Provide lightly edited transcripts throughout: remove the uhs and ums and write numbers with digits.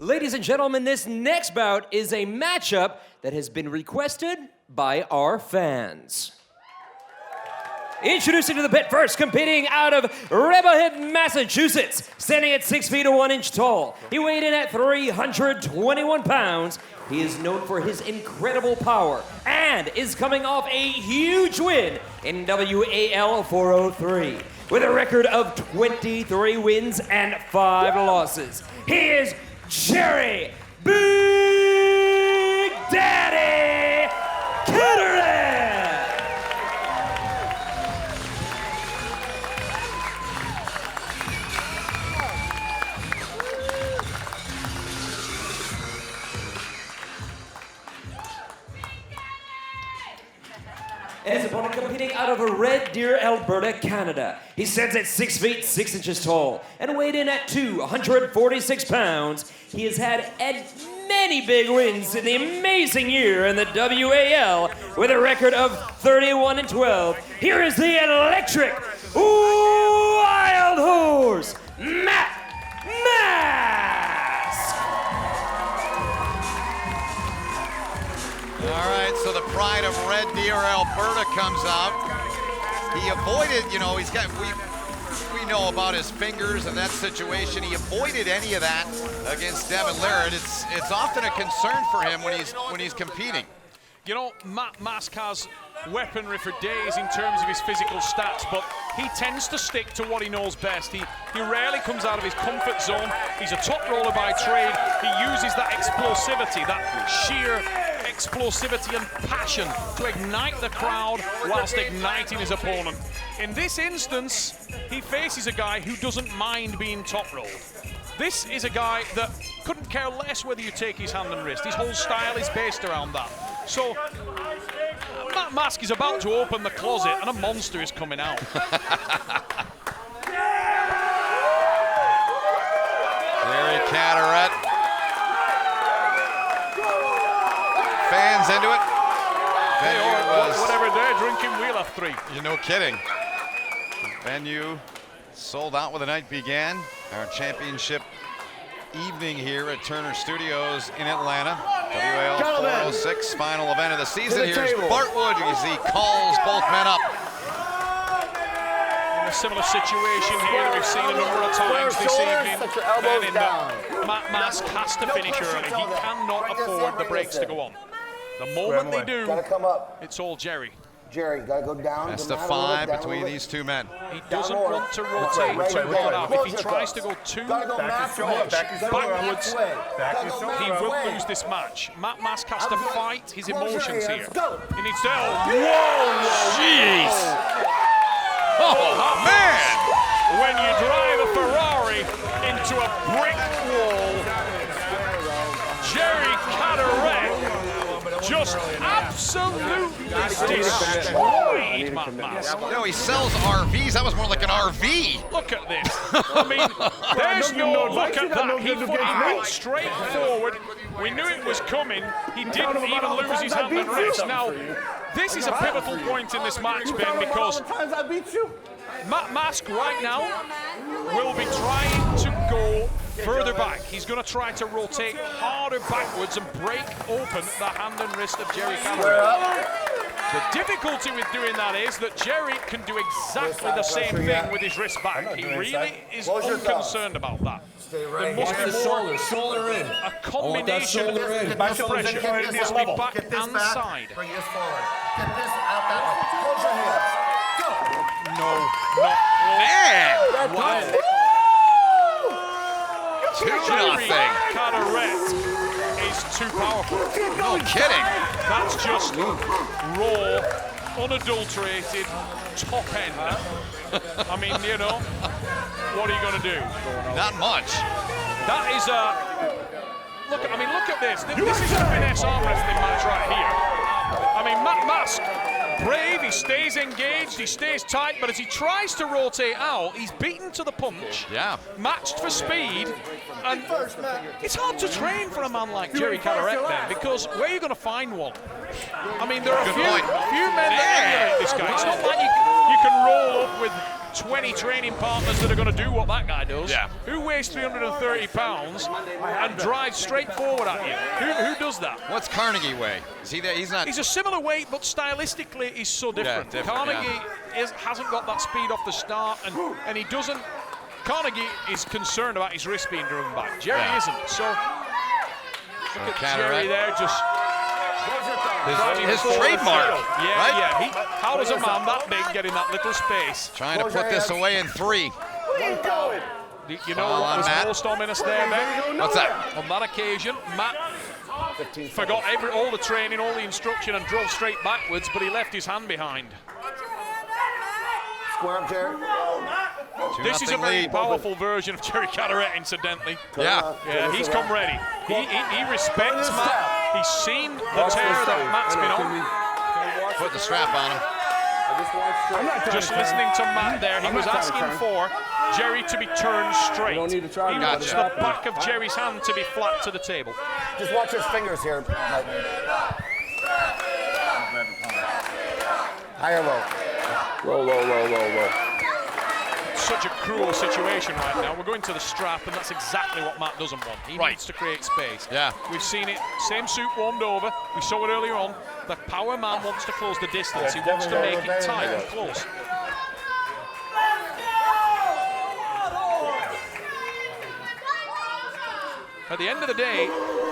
Ladies and gentlemen, this next bout is a matchup that has been requested by our fans. Introducing to the pit first, competing out of Riverhead, Massachusetts, standing at 6 feet 1 inch tall. He weighed in at 321 pounds. He is known for his incredible power and is coming off a huge win in WAL 403 with a record of 23 wins and 5 losses. He is Jerry Big Daddy Cadorette! And his opponent competing out of Red Deer, Alberta, Canada. He stands at 6 feet 6 inches tall and weighed in at 246 pounds. He has had many big wins in the amazing year in the WAL with a record of 31 and 12. Here is the electric wild horse, Matt Mask. All right, so the pride of Red Deer, Alberta comes out. He avoided, you know, we know about his fingers and that situation. He avoided any of that against Devin Laird. It's often a concern for him when he's competing. You know, Matt Mask has weaponry for days in terms of his physical stats, but he tends to stick to what he knows best. He rarely comes out of his comfort zone. He's a top roller by trade. He uses that explosivity, that sheer explosivity and passion to ignite the crowd whilst igniting his opponent. In this instance, he faces a guy who doesn't mind being top rolled. This is a guy that couldn't care less whether you take his hand and wrist. His whole style is based around that. So, Matt Mask is about to open the closet and a monster is coming out. Jerry Cadorette. Fans into it. Venue was, whatever they're drinking, we'll have 3. you're no kidding. Venue sold out when the night began. Our championship evening here at Turner Studios in Atlanta. WAL 406, final event of the season. Here's Bartwood as he calls both men up. In a similar situation here, we've seen a number of times this evening. Men in that Matt Mask has to finish early. He cannot afford the breaks to go on. The moment they do, it's all Jerry. Jerry, gotta go down. Best of 5 between these two men. He doesn't want to rotate too hard out. If he tries to go too much backwards, he will lose this match. Matt Mask has to fight his emotions here. He needs to. Whoa! Jeez! Oh, man! When you drive a Ferrari into a brick wall, Jerry Cadorette just absolutely destroyed Matt Mask. No, he sells RVs. That was more like an RV. Look at this. I mean, there's no look at that. He went straight forward. We knew it was coming. He didn't even lose his hand and wrist. Now, this is a pivotal point in this match, Ben, because Matt Mask right now will be trying to go further back. He's going to try to rotate harder backwards and break open the hand and wrist of Jerry Cadorette. The difficulty with doing that is that Jerry can do exactly the same thing with his wrist back. He really is unconcerned about that. There must be more a combination of pressure. It must be back and side. Bring this forward. Get this out that way. Close your hands. Go. No, not Man! wow. 2-0. Cadorette is too powerful. No kidding. That's just raw, unadulterated, top end. I mean, you know, what are you going to do? Not much. That is a look. I mean, look at this. This is a finesse arm wrestling match right here. I mean, Matt Mask, brave. He stays engaged. He stays tight. But as he tries to rotate out, he's beaten to the punch. Yeah. Matched for speed. And it's hard to train for a man like Jerry Cadorette then, because where are you going to find one? I mean, there are a few men that emulate this guy. It's not like you can roll up with 20 training partners that are going to do what that guy does. Yeah. Who weighs 330 pounds and drives straight forward at you? Who does that? What's Carnegie weigh? Is he there? He's not. He's a similar weight, but stylistically he's so different. Carnegie hasn't got that speed off the start, and he doesn't. Carnegie is concerned about his wrist being driven back. Jerry isn't. So look at Jerry there, just his trademark. Yeah, right? yeah. How does a man that big get in that little space? Trying to put this away in 3. You know what was most ominous there, Ben? What's that? On that occasion, Matt forgot all the training, all the instruction, and drove straight backwards, but he left his hand behind. Square up, Jerry. This is a very powerful version of Jerry Cadorette, incidentally. Yeah. Yeah, he's come ready. He respects Matt. He's seen the tear that Matt's been on. Put the strap on him. Just listening to Matt there, he was asking for Jerry to be turned straight. He wants the back of Jerry's hand to be flat to the table. Just watch his fingers here. High or low? Low, low, low, low, low. Such a cruel situation right now. We're going to the strap, and that's exactly what Matt doesn't want. He needs to create space. Yeah. We've seen it. Same suit warmed over. We saw it earlier on. The power man wants to close the distance. He wants to make it tight and close. At the end of the day,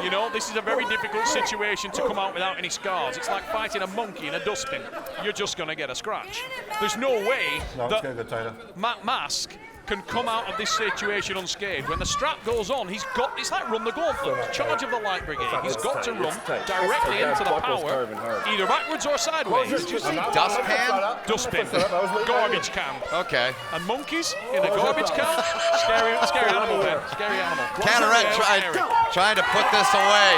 you know, this is a very difficult situation to come out without any scars. It's like fighting a monkey in a dustbin. You're just going to get a scratch. There's no way that Matt Mask can come out of this situation unscathed. When the strap goes on, it's like run the gauntlet. Charge of the light brigade. He's got to run directly into the power, either backwards or sideways. Did you say dustpan? Dustbin. Garbage can. Okay. And monkeys in a garbage can? Scary animal, man. Scary animal. Cadorette trying to put this away.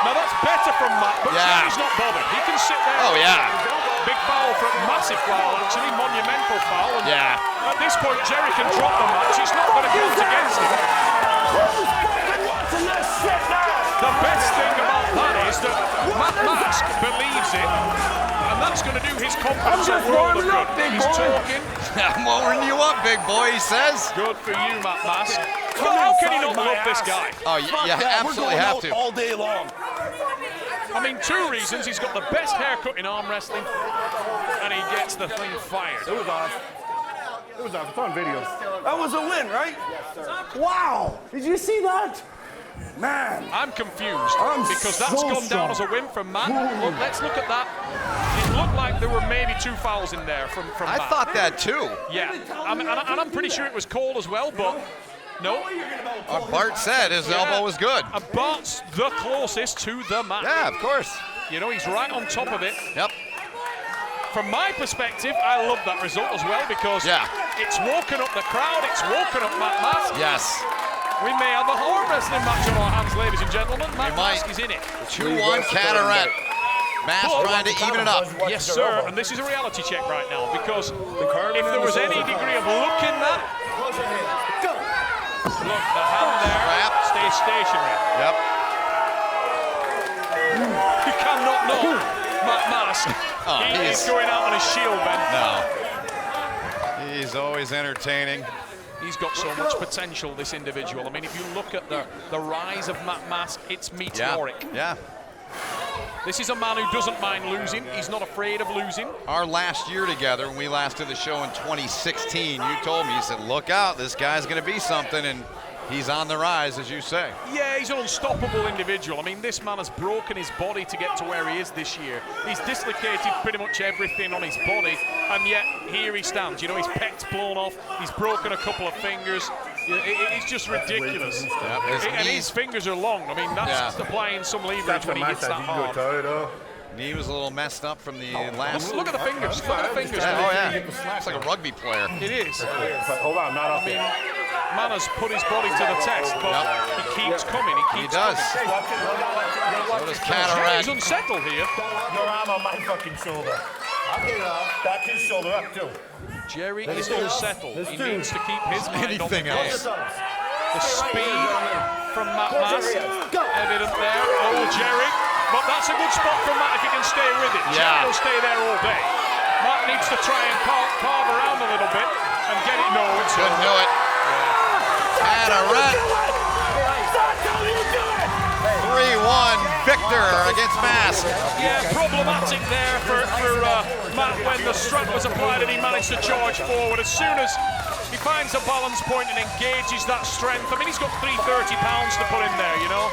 Now that's better from Matt, but he's not bothered. He can sit there. Oh, yeah. Big foul for a massive foul, actually, monumental foul. And at this point, Jerry can drop the match. He's not going to count against him. The best thing about that is that Matt Mask believes it, and that's going to do his confidence a world of good. He's talking. I'm warming you up, big boy, he says. Good for you, Matt Mask. How can he not love this guy? Oh, you absolutely have to. All day long. I mean, 2 reasons. He's got the best haircut in arm wrestling, and he gets the thing fired. It was on. It was on. It's on video. That was a win, right? Yes, sir. Wow. Did you see that? Man. I'm confused because that's gone down as a win from Matt. Look, let's look at that. It looked like there were maybe 2 fouls in there from Matt. I thought that too. Yeah, and I'm pretty sure it was called as well, but no. Bart said his elbow was good. And Bart's the closest to the mat. Yeah, of course. You know, he's right on top of it. Yep. From my perspective, I love that result as well because it's woken up the crowd, it's woken up Matt Mask. Yes. We may have a arm wrestling match on our hands, ladies and gentlemen. Matt Mask is in it. 2-1 Cadorette. Mask trying to even it up. Yes, sir, and this is a reality check right now because if there was any degree of luck in that, look, the hand there stays stationary. Yep. You cannot know Matt Mask. He's going out on a shield, Ben. No. He's always entertaining. He's got so much potential, this individual. I mean, if you look at the rise of Matt Mask, it's meteoric. Yeah. This is a man who doesn't mind losing. He's not afraid of losing. Our last year together, when we last did the show in 2016, you told me, you said, look out, this guy's going to be something, and he's on the rise, as you say. Yeah, he's an unstoppable individual. I mean, this man has broken his body to get to where he is this year. He's dislocated pretty much everything on his body, and yet here he stands. You know, his pec's blown off. He's broken a couple of fingers. It's just ridiculous. And his fingers are long. I mean, that's applying some leverage when he hits that hard. Knee was a little messed up from the last. Look at the fingers. Look at the fingers. Yeah, oh, yeah. It's like a rugby player. It is. Hold on, not off. I mean, man has put his body to the test, but he keeps coming. He does. Coming. So does Cadorette. He's unsettled here. Your arm on my fucking shoulder. I'll get it off. Back his shoulder up, too. Jerry is unsettled. He needs to keep his mind on the game. Else. The speed from Matt Mask, evident there. Oh, Jerry. But that's a good spot for Matt if he can stay with it. Jerry will stay there all day. Matt needs to try and carve around a little bit and get it. No, it's Couldn't do it. Cadorette. 3-1 victor against Mask. Yeah, problematic there for Matt when the strap was applied and he managed to charge forward. As soon as he finds a balance point and engages that strength, I mean, he's got 330 pounds to put in there, you know.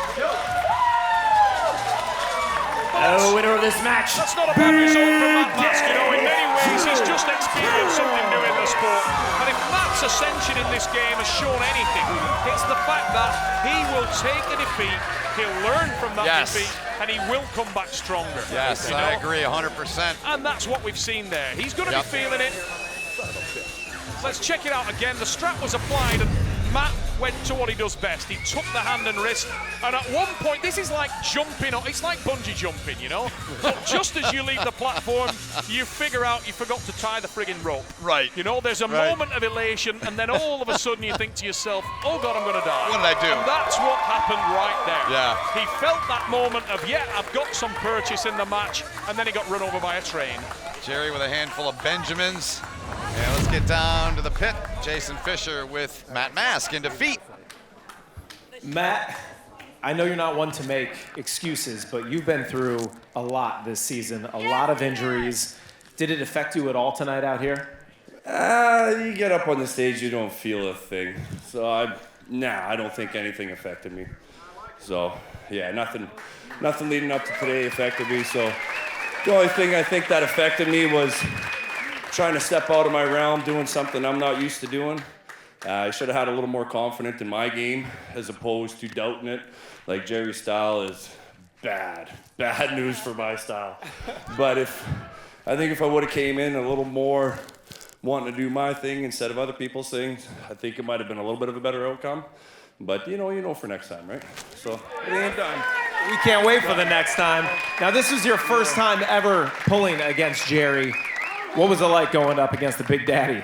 The winner of this match. That's not a bad result for Matt Mask, you know. In many ways, he's just experienced something new in the sport. And if Matt's ascension in this game has shown anything, it's the fact that he will take a defeat, he'll learn from that defeat, and he will come back stronger. Yes, I agree 100%. And that's what we've seen there. He's going to be feeling it. Let's check it out again. The strap was applied and Matt went to what he does best. He took the hand and wrist, and at one point, this is like jumping, it's like bungee jumping, you know? So just as you leave the platform, you figure out you forgot to tie the friggin' rope. Right. You know, there's a moment of elation, and then all of a sudden you think to yourself, oh God, I'm gonna die. What did I do? And that's what happened right there. Yeah. He felt that moment of, yeah, I've got some purchase in the match, and then he got run over by a train. Jerry with a handful of Benjamins. And let's get down to the pit. Jason Fisher with Matt Mask in defeat. Matt, I know you're not one to make excuses, but you've been through a lot this season, a lot of injuries. Did it affect you at all tonight out here? You get up on the stage, you don't feel a thing. So I don't think anything affected me. So yeah, nothing leading up to today affected me. So the only thing I think that affected me was trying to step out of my realm, doing something I'm not used to doing. I should have had a little more confidence in my game as opposed to doubting it. Like Jerry's style is bad news for my style. But I think if I would have came in a little more wanting to do my thing instead of other people's things, I think it might have been a little bit of a better outcome. But you know for next time, right? So it ain't done. We can't wait for the next time. Now, this was your first time ever pulling against Jerry. What was it like going up against the Big Daddy?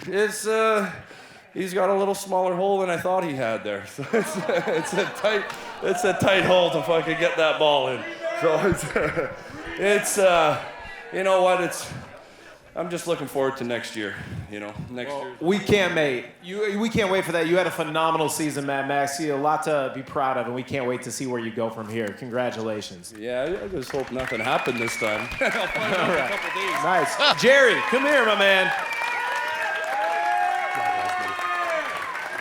He's got a little smaller hole than I thought he had there. So it's a tight hole to fucking get that ball in. So it's you know what? I'm just looking forward to next year. You know, next year. We can't wait. We can't wait for that. You had a phenomenal season, Matt Max. You have a lot to be proud of, and we can't wait to see where you go from here. Congratulations. Yeah, I just hope nothing happened this time. All right. Nice. Jerry, come here, my man.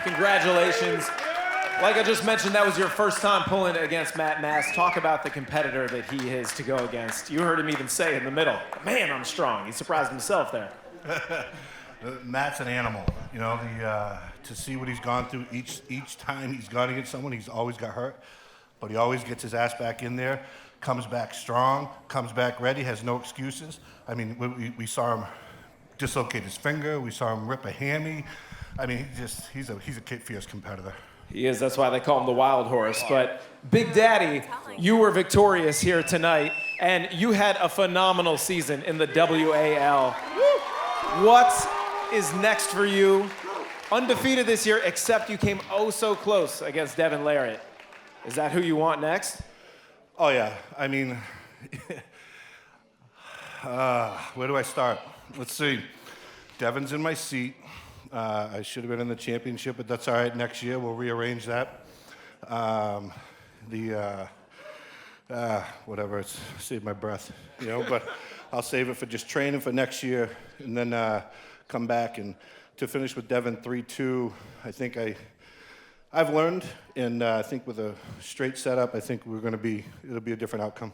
Congratulations. Like I just mentioned, that was your first time pulling against Matt Mask. Talk about the competitor that he is to go against. You heard him even say in the middle, man, I'm strong. He surprised himself there. Matt's an animal. You know, to see what he's gone through each time he's gone against someone, he's always got hurt, but he always gets his ass back in there, comes back strong, comes back ready, has no excuses. I mean, we saw him dislocate his finger. We saw him rip a hammy. I mean, he's a fierce competitor. He is. That's why they call him the wild horse. But Big Daddy, you were victorious here tonight, and you had a phenomenal season in the WAL. What is next for you? Undefeated this year, except you came oh so close against Devin Lariat. Is that who you want next? Oh, yeah. I mean, where do I start? Let's see. Devin's in my seat. I should have been in the championship, but that's all right. Next year, we'll rearrange that. Whatever, it's save my breath, you know, but I'll save it for just training for next year and then come back. And to finish with Devin 3-2, I think I've learned, and I think with a straight setup, I think it'll be a different outcome.